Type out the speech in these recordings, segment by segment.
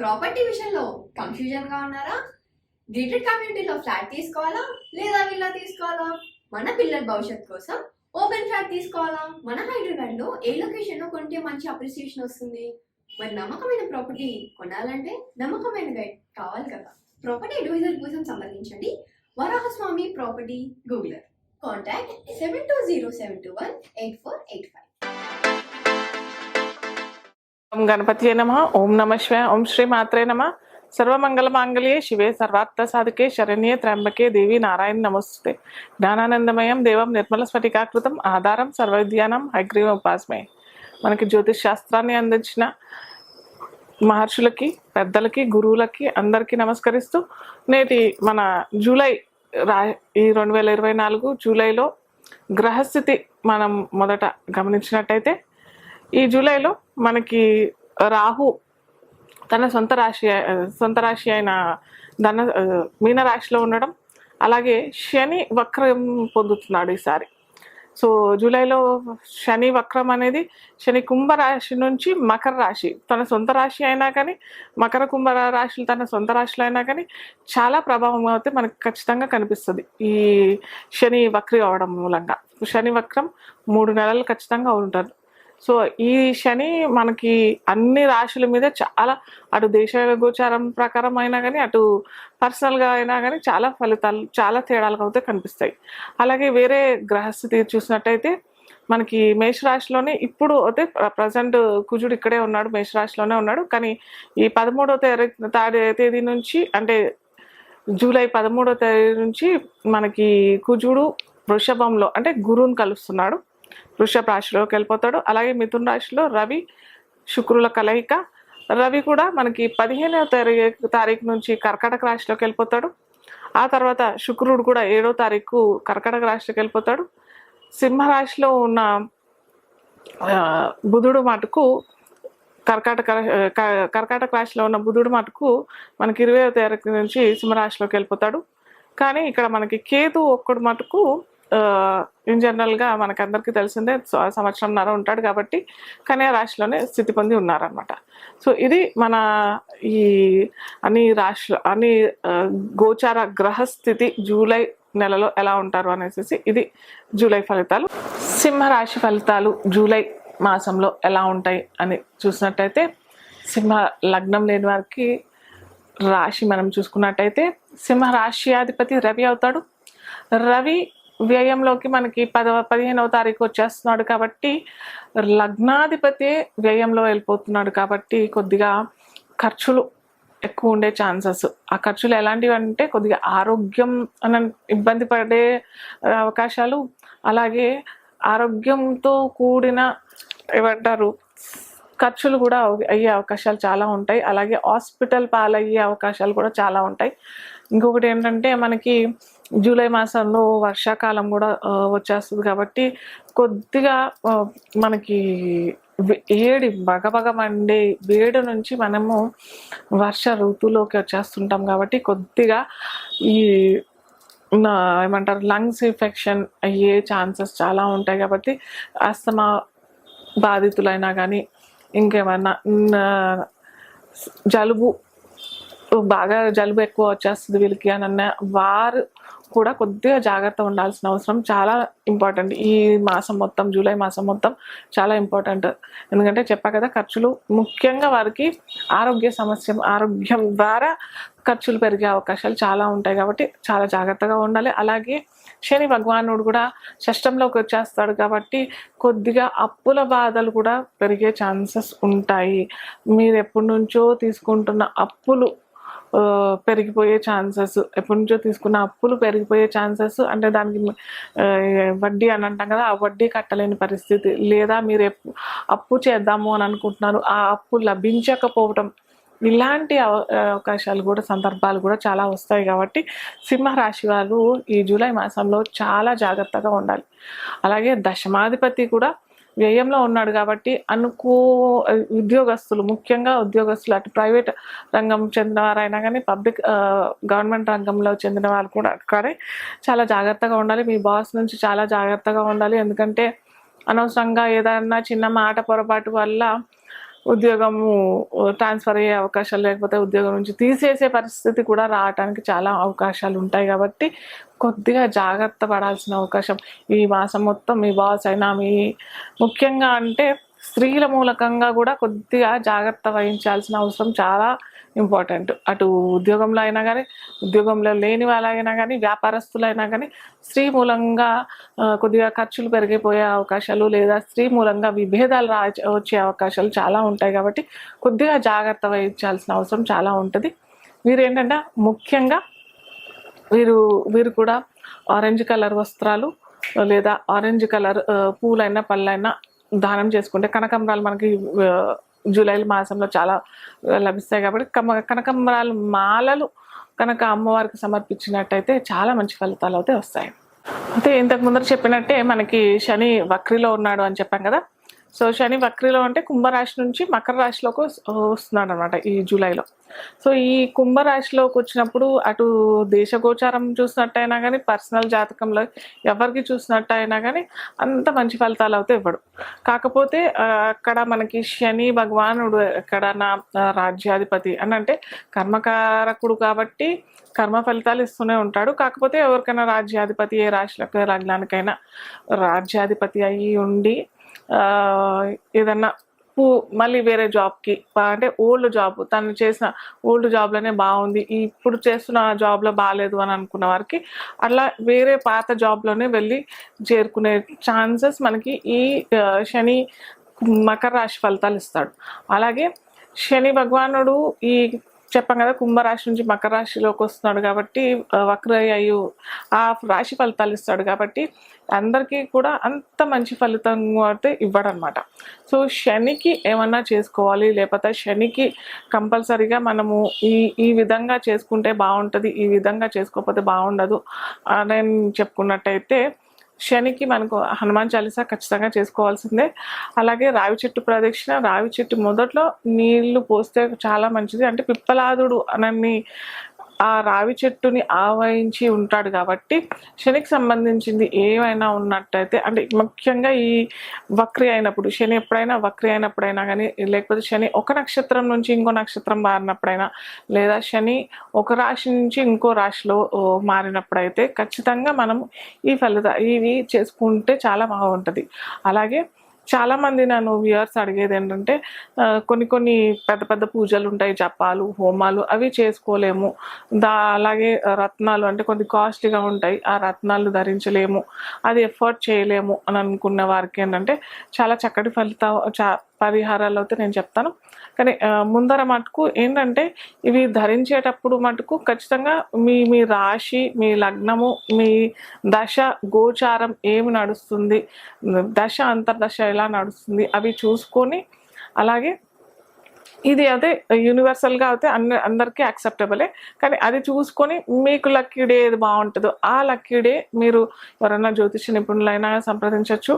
Property విషయంలో confusion గా ఉన్నారా? గేటెడ్ కమ్యూనిటీలో ఫ్లాట్ తీసుకోవాలా లేదా విల్లా తీసుకోవాలా? మన పిల్లల భవిష్యత్ కోసం ఓపెన్ ఫ్లాట్ తీసుకోవాలా? మన హైదరాబాద్ లో ఏ లొకేషన్ లో కొంటే మంచి అప్రిసియేషన్ వస్తుంది? మరి నమ్మకమైన ప్రాపర్టీ కొనాలంటే నమ్మకమైన గైడ్ కావాలి కదా. ప్రాపర్టీ అడ్వైజర్ కోసం సంప్రదించండి వరాహస్వామి ప్రాపర్టీ గూగులర్. కాంటాక్ట్ 7207218485. ఓం గణపతి నమ. ఓం నమ శివాయ. ఓం శ్రీ మాత్రే నమ. సర్వమంగళ మాంగళ్యే శివే సర్వార్థ సాధకే శరణ్యే త్ర్యంబకే దేవి నారాయణ నమస్తే. జ్ఞానానందమయం దేవం నిర్మల స్ఫటికాకృతం ఆధారం సర్వవిద్యానం హైగ్రీవ ఉపాస్మయ. మనకి జ్యోతిష్ శాస్త్రాన్ని అందించిన మహర్షులకి, పెద్దలకి, గురువులకి అందరికీ నమస్కరిస్తూ నేటి మన ఈ 2024 జూలైలో గ్రహస్థితి మనం మొదట గమనించినట్టయితే, ఈ జూలైలో మనకి రాహు తన సొంత రాశి అయిన మీనరాశిలో ఉండడం, అలాగే శని వక్రం పొందుతున్నాడు ఈసారి. సో జూలైలో శని వక్రం అనేది శని కుంభరాశి నుంచి మకర రాశి, తన సొంత రాశి అయినా కానీ మకర కుంభ రాశులు తన సొంత రాశిలో అయినా కానీ చాలా ప్రభావం అయితే మనకు ఖచ్చితంగా కనిపిస్తుంది ఈ శని వక్రి అవడం మూలంగా. శని వక్రం 3 నెలలు ఖచ్చితంగా ఉంటారు. సో ఈ శని మనకి అన్ని రాశుల మీద చాలా, అటు దేశ గోచారం ప్రకారం అయినా కానీ అటు పర్సనల్గా అయినా కానీ చాలా ఫలితాలు, చాలా తేడాలుగా అయితే కనిపిస్తాయి. అలాగే వేరే గ్రహస్థితి చూసినట్టయితే మనకి మేషరాశిలోనే ఇప్పుడు అయితే ప్రజెంట్ కుజుడు ఇక్కడే ఉన్నాడు, మేషరాశిలోనే ఉన్నాడు. కానీ ఈ 13వ తేదీ నుంచి, అంటే జూలై 13వ తేదీ నుంచి మనకి కుజుడు వృషభంలో అంటే గురువుని కలుస్తున్నాడు, వృషభ రాశిలోకి వెళ్ళిపోతాడు. అలాగే మిథున రాశిలో రవి శుక్రుల కలయిక. రవి కూడా మనకి 15వ తారీఖు నుంచి కర్కాటక రాశిలోకి వెళ్ళిపోతాడు. ఆ తర్వాత శుక్రుడు కూడా 7వ తారీఖు కర్కాటక రాశిలోకి వెళ్ళిపోతాడు. సింహరాశిలో ఉన్న బుధుడు మటుకు కర్కాటక రాశిలో ఉన్న బుధుడు మటుకు మనకి 20వ తారీఖు నుంచి సింహరాశిలోకి వెళ్ళిపోతాడు. కానీ ఇక్కడ మనకి కేతు ఒక్కడు మటుకు ఇన్ జనరల్గా మనకు అందరికీ తెలిసిందే సంవత్సరంన్నర ఉంటాడు కాబట్టి కన్యా రాశిలోనే స్థితి పొంది ఉన్నారనమాట. సో ఇది మన ఈ అన్ని గోచార గ్రహస్థితి జూలై నెలలో ఎలా ఉంటారు అనేసి ఇది జూలై ఫలితాలు. సింహరాశి ఫలితాలు జూలై మాసంలో ఎలా ఉంటాయి అని చూసినట్టయితే, సింహ లగ్నం లేని వారికి రాశి మనం చూసుకున్నట్టయితే సింహరాశ్యాధిపతి రవి అవుతాడు. రవి వ్యయంలోకి మనకి 15వ తారీఖు వచ్చేస్తున్నాడు కాబట్టి లగ్నాధిపతి వ్యయంలో వెళ్ళిపోతున్నాడు కాబట్టి కొద్దిగా ఖర్చులు ఎక్కువ ఉండే ఛాన్సెస్. ఆ ఖర్చులు ఎలాంటివి అంటే కొద్దిగా ఆరోగ్యం ఇబ్బంది పడే అవకాశాలు, అలాగే ఆరోగ్యంతో కూడిన ఏమంటారు ఖర్చులు కూడా అయ్యే అవకాశాలు చాలా ఉంటాయి. అలాగే హాస్పిటల్ పాలయ్యే అవకాశాలు కూడా చాలా ఉంటాయి. ఇంకొకటి ఏంటంటే మనకి జూలై మాసంలో వర్షాకాలం కూడా వచ్చేస్తుంది కాబట్టి కొద్దిగా మనకి బగబగ మండే వేడి నుంచి మనము వర్ష ఋతువులోకి వచ్చేస్తుంటాం కాబట్టి కొద్దిగా ఈ ఏమంటారు లంగ్స్ ఇన్ఫెక్షన్ అయ్యే ఛాన్సెస్ చాలా ఉంటాయి. కాబట్టి ఆస్తమా బాధితులైనా కానీ ఇంకేమన్నా జలుబు ఎక్కువ వచ్చేస్తుంది వీళ్ళకి అని అన్న వారు కూడా కొద్దిగా జాగ్రత్త ఉండాల్సిన అవసరం చాలా ఇంపార్టెంట్. ఈ మాసం మొత్తం, జూలై మాసం మొత్తం చాలా ఇంపార్టెంట్. ఎందుకంటే చెప్పా కదా, ఖర్చులు ముఖ్యంగా వారికి ఆరోగ్యం ద్వారా ఖర్చులు పెరిగే అవకాశాలు చాలా ఉంటాయి కాబట్టి చాలా జాగ్రత్తగా ఉండాలి. అలాగే శని భగవానుడు కూడా షష్టంలోకి వచ్చేస్తాడు కాబట్టి కొద్దిగా అప్పుల బాధలు కూడా పెరిగే ఛాన్సెస్ ఉంటాయి. మీరు ఎప్పటి నుంచో తీసుకుంటున్న అప్పులు పెరిగిపోయే ఛాన్సెస్, ఎప్పటి నుంచో తీసుకున్న అప్పులు పెరిగిపోయే ఛాన్సెస్, అంటే దానికి వడ్డీ అని అంటాం కదా, ఆ వడ్డీ కట్టలేని పరిస్థితి, లేదా మీరు అప్పు చేద్దాము అని అనుకుంటున్నారు, ఆ అప్పు లభించకపోవటం, ఇలాంటి అవకాశాలు కూడా, సందర్భాలు కూడా చాలా వస్తాయి. కాబట్టి సింహరాశి వాళ్ళు ఈ జూలై మాసంలో చాలా జాగ్రత్తగా ఉండాలి. అలాగే దశమాధిపతి కూడా వ్యయంలో ఉన్నాడు కాబట్టి ఉద్యోగస్తులు, ముఖ్యంగా ఉద్యోగస్తులు, అటు ప్రైవేట్ రంగం చెందిన వారైనా కానీ గవర్నమెంట్ రంగంలో చెందిన వారు కూడా కానీ చాలా జాగ్రత్తగా ఉండాలి. మీ బాస్ నుంచి చాలా జాగ్రత్తగా ఉండాలి. ఎందుకంటే అనవసరంగా ఏదైనా చిన్న మాట పొరపాటు వల్ల ఉద్యోగము ట్రాన్స్ఫర్ అయ్యే అవకాశాలు, లేకపోతే ఉద్యోగం నుంచి తీసేసే పరిస్థితి కూడా రావడానికి చాలా అవకాశాలు ఉంటాయి. కాబట్టి కొద్దిగా జాగ్రత్త పడాల్సిన అవకాశం ఈ మాసం మొత్తం మీ బాస్ అయినా ముఖ్యంగా అంటే స్త్రీల మూలకంగా కూడా కొద్దిగా జాగ్రత్త వహించాల్సిన అవసరం చాలా ఇంపార్టెంట్. అటు ఉద్యోగంలో అయినా కానీ, ఉద్యోగంలో లేని వాళ్ళైనా కానీ, వ్యాపారస్తులైనా కానీ స్త్రీ మూలంగా కొద్దిగా ఖర్చులు పెరిగిపోయే అవకాశాలు, లేదా స్త్రీ మూలంగా విభేదాలు వచ్చే అవకాశాలు చాలా ఉంటాయి. కాబట్టి కొద్దిగా జాగ్రత్త వహించాల్సిన అవసరం చాలా ఉంటుంది. మీరు ఏంటంటే ముఖ్యంగా వీరు కూడా ఆరెంజ్ కలర్ వస్త్రాలు లేదా ఆరెంజ్ కలర్ పూలైనా పళ్ళైనా దానం చేసుకుంటే, కనకాంబరాలు మనకి జూలై మాసంలో చాలా లభిస్తాయి. కాబట్టి కనకాంబరాల మాలలు కనుక అమ్మవారికి సమర్పించినట్టయితే చాలా మంచి ఫలితాలు అయితే వస్తాయి. అయితే ఇంతకు ముందర చెప్పినట్టే మనకి శని వక్రిలో ఉన్నాడు అని చెప్పాం కదా. సో శని వక్రిలో అంటే కుంభరాశి నుంచి మకర రాశిలోకి వస్తున్నాడు అనమాట ఈ జూలైలో. సో ఈ కుంభరాశిలోకి వచ్చినప్పుడు అటు దేశగోచారం చూసినట్టయినా కానీ, పర్సనల్ జాతకంలో ఎవరికి చూసినట్టయినా కానీ అంత మంచి ఫలితాలు అయితే ఇవ్వడు. కాకపోతే అక్కడ మనకి శని భగవానుడు ఎక్కడ రాజ్యాధిపతి అని అంటే కర్మకారకుడు కాబట్టి కర్మ ఫలితాలు ఇస్తూనే ఉంటాడు. కాకపోతే ఎవరికైనా రాజ్యాధిపతి, ఏ రాశిలకు లగ్నానికైనా రాజ్యాధిపతి అయ్యి ఉండి ఏదన్నా మళ్ళీ వేరే జాబ్కి అంటే ఓల్డ్ జాబ్ తను చేసిన ఓల్డ్ జాబ్లోనే బాగుంది, ఇప్పుడు చేస్తున్న జాబ్లో బాగాలేదు అని అనుకున్న వారికి అట్లా వేరే పాత జాబ్లోనే వెళ్ళి చేరుకునే ఛాన్సెస్ మనకి ఈ శని మకర రాశి ఫలితాలు ఇస్తాడు. అలాగే శని భగవానుడు ఈ చెప్పాం కదా కుంభరాశి నుంచి మకర రాశిలోకి వస్తున్నాడు కాబట్టి వక్ర అయ్యు ఆ రాశి ఫలితాలు ఇస్తాడు. కాబట్టి అందరికీ కూడా అంత మంచి ఫలితం అయితే ఇవ్వడనమాట. సో శనికి ఏమన్నా చేసుకోవాలి, లేకపోతే శనికి కంపల్సరీగా మనము ఈ విధంగా చేసుకుంటే బాగుంటుంది, ఈ విధంగా చేసుకోకపోతే బాగుండదు అని చెప్పుకున్నట్టయితే శనికి మనకు హనుమాన్ చాలీసా ఖచ్చితంగా చేసుకోవాల్సిందే. అలాగే రావి చెట్టు ప్రదక్షిణ, రావి చెట్టు మొదట్లో నీళ్లు పోస్తే చాలా మంచిది. అంటే పిప్పలాదుడు అనని ఆ రావి చెట్టుని ఆవహించి ఉంటాడు కాబట్టి శనికి సంబంధించింది ఏమైనా ఉన్నట్టయితే, అంటే ముఖ్యంగా ఈ వక్రి అయినప్పుడు, శని ఎప్పుడైనా వక్రి అయినప్పుడైనా కానీ, లేకపోతే శని ఒక నక్షత్రం నుంచి ఇంకో నక్షత్రం మారినప్పుడైనా, లేదా శని ఒక రాశి నుంచి ఇంకో రాశిలో మారినప్పుడైతే ఖచ్చితంగా మనం ఇవి చేసుకుంటే చాలా బాగుంటుంది. అలాగే చాలామంది నన్ను వ్యూయర్స్ అడిగేది ఏంటంటే కొన్ని పెద్ద పెద్ద పూజలు ఉంటాయి, జపాలు, హోమాలు, అవి చేసుకోలేము. అలాగే రత్నాలు అంటే కొన్ని కాస్ట్లీగా ఉంటాయి, ఆ రత్నాలు ధరించలేము, అది ఎఫర్ట్ చేయలేము అని అనుకున్న వారికి ఏంటంటే చాలా చక్కటి పరిహారాలు అయితే నేను చెప్తాను. కానీ ముందర మటుకు ఏంటంటే ఇవి ధరించేటప్పుడు మటుకు ఖచ్చితంగా మీ రాశి, మీ లగ్నము, మీ దశ గోచారం ఏమి నడుస్తుంది, దశ అంతర్దశ ఎలా నడుస్తుంది అవి చూసుకొని, అలాగే ఇది అయితే యూనివర్సల్గా అయితే అందరికీ యాక్సెప్టబులే. కానీ అది చూసుకొని మీకు లక్కీ డే ఏది బాగుంటుందో ఆ లక్కీ డే మీరు ఎవరన్నా జ్యోతిష నిపుణులైనా సంప్రదించవచ్చు.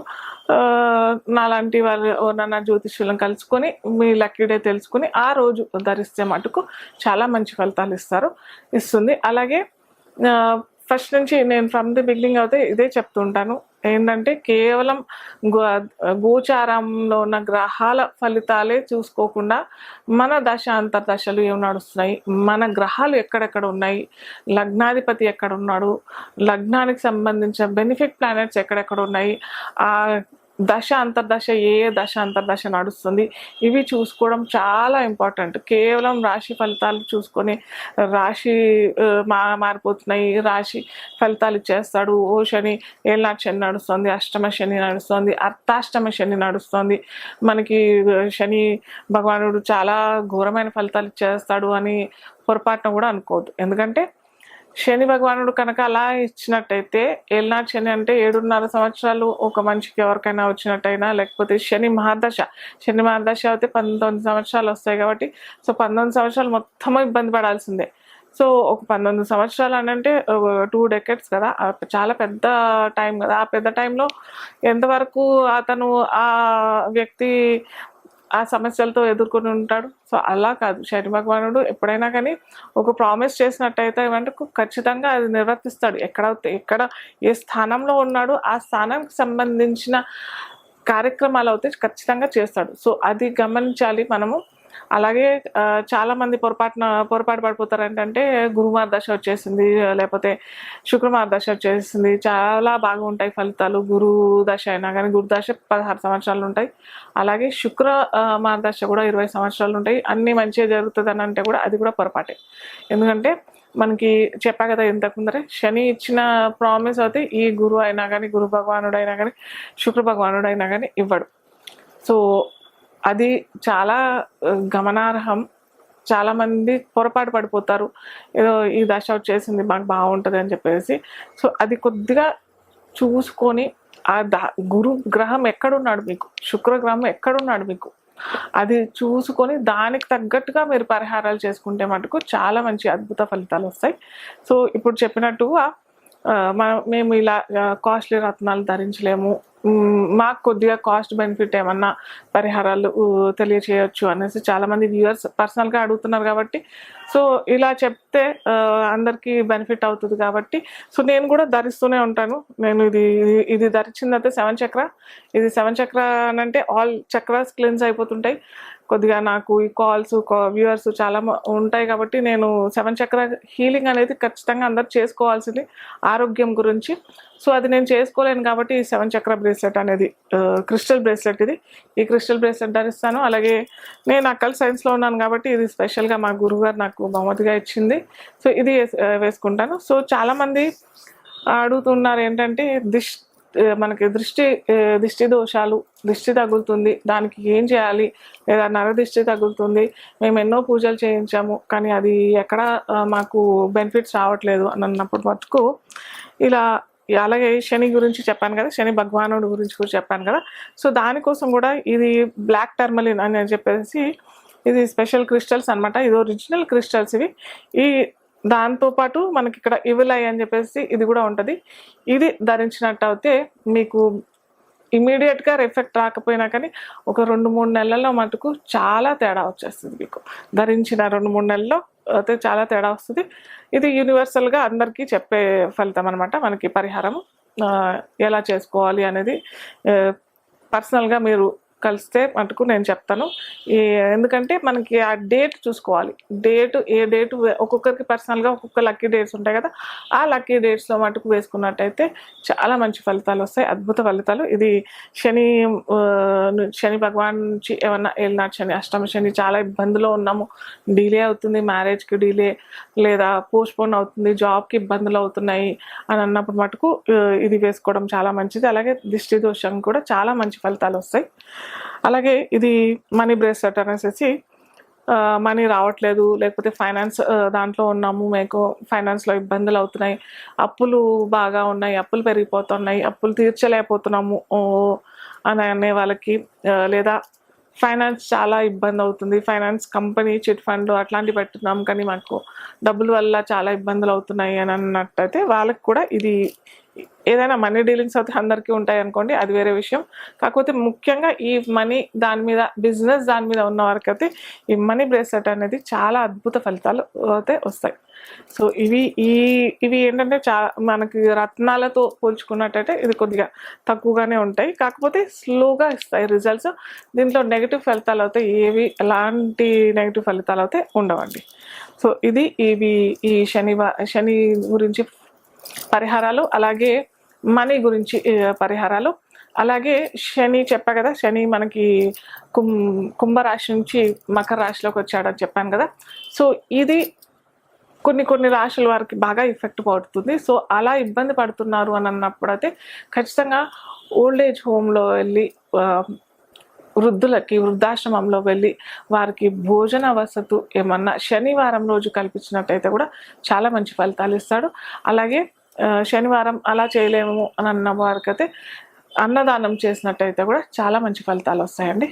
నాలాంటి వాళ్ళు ఎవరన్నా జ్యోతిష్యులను కలుసుకొని మీ లక్కీ డే తెలుసుకొని ఆ రోజు ధరిస్తే మటుకు చాలా మంచి ఫలితాలు ఇస్తుంది. అలాగే ఫస్ట్ నుంచి నేను ఫ్రమ్ ది బిగినింగ్ అయితే ఇదే చెప్తుంటాను ఏంటంటే కేవలం గోచారంలో ఉన్న గ్రహాల ఫలితాలే చూసుకోకుండా మన దశ అంతర్దశలు ఏమి నడుస్తున్నాయి, మన గ్రహాలు ఎక్కడెక్కడ ఉన్నాయి, లగ్నాధిపతి ఎక్కడ ఉన్నాడు, లగ్నానికి సంబంధించిన బెనిఫిట్ ప్లానెట్స్ ఎక్కడెక్కడ ఉన్నాయి, ఆ దశ అంతర్దశ ఏ దశ అంతర్దశ నడుస్తుంది, ఇవి చూసుకోవడం చాలా ఇంపార్టెంట్. కేవలం రాశి ఫలితాలు చూసుకొని రాశి మారిపోతున్నాయి, రాశి ఫలితాలు ఇచ్చేస్తాడు, ఓ శని ఏళ్ళనాటి శని నడుస్తుంది, అష్టమ శని నడుస్తుంది, అర్ధాష్టమ శని నడుస్తుంది, మనకి శని భగవానుడు చాలా ఘోరమైన ఫలితాలు ఇచ్చేస్తాడు అని పొరపాటున కూడా అనుకోవద్దు. ఎందుకంటే శని భగవానుడు కనుక అలా ఇచ్చినట్టయితే, ఏళ్ళనాటి శని అంటే 7.5 సంవత్సరాలు ఒక మనిషికి ఎవరికైనా వచ్చినట్టయినా, లేకపోతే శని మహాదశ అయితే 19 సంవత్సరాలు వస్తాయి. కాబట్టి సో 19 సంవత్సరాలు మొత్తం ఇబ్బంది పడాల్సిందే. సో ఒక 19 సంవత్సరాలు అని అంటే 2 decades కదా, చాలా పెద్ద టైం కదా. ఆ పెద్ద టైంలో ఎంతవరకు అతను ఆ వ్యక్తి ఆ సమస్యలతో ఎదుర్కొని ఉంటాడు. సో అలా కాదు, శని భగవానుడు ఎప్పుడైనా కానీ ఒక ప్రామిస్ చేసినట్టయితే అంటే ఖచ్చితంగా అది నిర్వర్తిస్తాడు. ఎక్కడ ఏ స్థానంలో ఉన్నాడు ఆ స్థానానికి సంబంధించిన కార్యక్రమాలు అయితే ఖచ్చితంగా చేస్తాడు. సో అది గమనించాలి మనము. అలాగే చాలా మంది పొరపాటు పడిపోతారు ఏంటంటే గురువార దశ వచ్చేసింది, లేకపోతే శుక్రవార దశ వచ్చేసింది, చాలా బాగా ఉంటాయి ఫలితాలు. గురు దశ అయినా కానీ, గురు దశ 16 సంవత్సరాలు ఉంటాయి. అలాగే శుక్రవార దశ కూడా 20 సంవత్సరాలు ఉంటాయి. అన్నీ మంచిగా జరుగుతుంది అని అంటే కూడా అది కూడా పొరపాటే. ఎందుకంటే మనకి చెప్పా కదా ఇంతకు ముందరే, శని ఇచ్చిన ప్రామిస్ అయితే ఈ గురువు అయినా కానీ, గురు భగవానుడు అయినా కానీ, శుక్ర భగవానుడు అయినా కానీ ఇవ్వడు. సో అది చాలా గమనార్హం. చాలామంది పొరపాటు పడిపోతారు, ఏదో ఈ దశ వచ్చేసింది మాకు బాగుంటుంది అని చెప్పేసి. సో అది కొద్దిగా చూసుకొని ఆ గురు గ్రహం ఎక్కడున్నాడు మీకు, శుక్రగ్రహం ఎక్కడున్నాడు మీకు, అది చూసుకొని దానికి తగ్గట్టుగా మీరు పరిహారాలు చేసుకుంటే మటుకు చాలా మంచి అద్భుత ఫలితాలు వస్తాయి. సో ఇప్పుడు చెప్పినట్టుగా మేము ఇలా కాస్ట్లీ రత్నాలు ధరించలేము, మాకు కొద్దిగా కాస్ట్ బెనిఫిట్ ఏమన్నా పరిహారాలు తెలియచేయచ్చు అనేసి చాలామంది వ్యూవర్స్ పర్సనల్గా అడుగుతున్నారు. కాబట్టి సో ఇలా చెప్తే అందరికీ బెనిఫిట్ అవుతుంది కాబట్టి సో నేను కూడా ధరిస్తూనే ఉంటాను. నేను ఇది ధరించిందైతే 7 చక్ర. ఇది 7 చక్ర అంటే ఆల్ చక్రాస్ క్లీన్స్ అయిపోతుంటాయి. కొద్దిగా నాకు ఈ కాల్స్ వ్యూవర్స్ చాలా ఉంటాయి కాబట్టి నేను 7 చక్ర హీలింగ్ అనేది ఖచ్చితంగా అందరు చేసుకోవాల్సింది ఆరోగ్యం గురించి. సో అది నేను చేసుకోలేను కాబట్టి ఈ 7 చక్ర బ్రేస్లెట్ అనేది క్రిస్టల్ బ్రేస్లెట్, ఈ క్రిస్టల్ బ్రేస్లెట్ ధరిస్తాను. అలాగే నేను అక్కల్ సైన్స్లో ఉన్నాను కాబట్టి ఇది స్పెషల్గా మా గురువుగారు నాకు బహుమతిగా ఇచ్చింది. సో ఇది వేసుకుంటాను. సో చాలామంది అడుగుతున్నారు ఏంటంటే మనకి దిష్టి దోషాలు, దిష్టి తగులుతుంది, దానికి ఏం చేయాలి, లేదా నరదిష్టి తగులుతుంది, మేము ఎన్నో పూజలు చేయించాము కానీ అది ఎక్కడ మాకు బెనిఫిట్స్ రావట్లేదు అని అన్నప్పుడు మటుకు ఇలా. అలాగే శని గురించి చెప్పాను కదా, శని భగవానుడు గురించి కూడా చెప్పాను కదా. సో దానికోసం కూడా ఇది బ్లాక్ టర్మలిన్ అని చెప్పేసి ఇది స్పెషల్ క్రిస్టల్స్ అనమాట. ఇది ఒరిజినల్ క్రిస్టల్స్ ఇవి. ఈ దాంతోపాటు మనకి ఇక్కడ ఇవిలై అని చెప్పేసి ఇది కూడా ఉంటుంది. ఇది ధరించినట్టు అయితే మీకు ఇమీడియట్గా ఎఫెక్ట్ రాకపోయినా కానీ ఒక 2-3 నెలల్లో మటుకు చాలా తేడా వచ్చేస్తుంది. మీకు ధరించిన 2-3 నెలల్లో అయితే చాలా తేడా వస్తుంది. ఇది యూనివర్సల్గా అందరికీ చెప్పే ఫలితం అనమాట. మనకి పరిహారం ఎలా చేసుకోవాలి అనేది పర్సనల్గా మీరు కలిస్తే మటుకు నేను చెప్తాను. ఎందుకంటే మనకి ఆ డేట్ చూసుకోవాలి. ఏ డేటు ఒక్కొక్కరికి పర్సనల్గా ఒక్కొక్క లక్కీ డేట్స్ ఉంటాయి కదా, ఆ లక్కీ డేట్స్లో మటుకు వేసుకున్నట్టయితే చాలా మంచి ఫలితాలు వస్తాయి, అద్భుత ఫలితాలు. ఇది శని భగవాన్ నుంచి ఏమన్నా ఏలినాటి శని, అష్టమ శని, చాలా ఇబ్బందులో ఉన్నాము, డిలే అవుతుంది, మ్యారేజ్కి డిలే లేదా పోస్ట్పోన్ అవుతుంది, జాబ్కి ఇబ్బందులు అవుతున్నాయి అని అన్నప్పుడు మటుకు ఇది వేసుకోవడం చాలా మంచిది. అలాగే దిష్టి దోషం కూడా చాలా మంచి ఫలితాలు వస్తాయి. అలాగే ఇది మనీ బ్రేస్లెట్ అనేసి మనీ రావట్లేదు, లేకపోతే ఫైనాన్స్ దాంట్లో ఉన్నాము, మీకు ఫైనాన్స్లో ఇబ్బందులు అవుతున్నాయి, అప్పులు బాగా ఉన్నాయి, అప్పులు పెరిగిపోతున్నాయి, అప్పులు తీర్చలేకపోతున్నాము అని అనే వాళ్ళకి, లేదా ఫైనాన్స్ చాలా ఇబ్బంది అవుతుంది, ఫైనాన్స్ కంపెనీ చిట్ ఫండ్ అట్లాంటివి పెట్టున్నాం కానీ మాకు డబ్బుల వల్ల చాలా ఇబ్బందులు అవుతున్నాయి అని అన్నట్టయితే వాళ్ళకి కూడా ఇది ఏదైనా మనీ డీలింగ్స్ అయితే అందరికీ ఉంటాయి అనుకోండి, అది వేరే విషయం. కాకపోతే ముఖ్యంగా ఈ మనీ దాని మీద, బిజినెస్ దాని మీద ఉన్న వారికి అయితే ఈ మనీ బ్రేస్లెట్ అనేది చాలా అద్భుత ఫలితాలు అయితే వస్తాయి. సో ఇవి ఏంటంటే మనకి రత్నాలతో పోల్చుకున్నట్టయితే ఇది కొద్దిగా తక్కువగానే ఉంటాయి, కాకపోతే స్లోగా ఇస్తాయి రిజల్ట్స్. దీంట్లో నెగిటివ్ ఫలితాలు అయితే ఎలాంటి నెగిటివ్ ఫలితాలు అయితే ఉండవండి. సో ఇది ఈ శని గురించి పరిహారాలు, అలాగే మనీ గురించి పరిహారాలు. అలాగే శని చెప్పా కదా, శని మనకి కుంభరాశి నుంచి మకర రాశిలోకి వచ్చాడని చెప్పాను కదా. సో ఇది కొన్ని రాశుల వారికి బాగా ఎఫెక్ట్ పడుతుంది. సో అలా ఇబ్బంది పడుతున్నారు అని అన్నప్పుడు అయితే ఖచ్చితంగా ఓల్డ్ ఏజ్ హోమ్లో వెళ్ళి వృద్ధాశ్రమంలో వెళ్ళి వారికి భోజన వసతు ఏమన్నా శనివారం రోజు కల్పించినట్టయితే కూడా చాలా మంచి ఫలితాలు ఇస్తాడు. అలాగే శనివారం అలా చేయలేము అని అన్న వారికైతే అన్నదానం చేసినట్టయితే కూడా చాలా మంచి ఫలితాలు వస్తాయండి.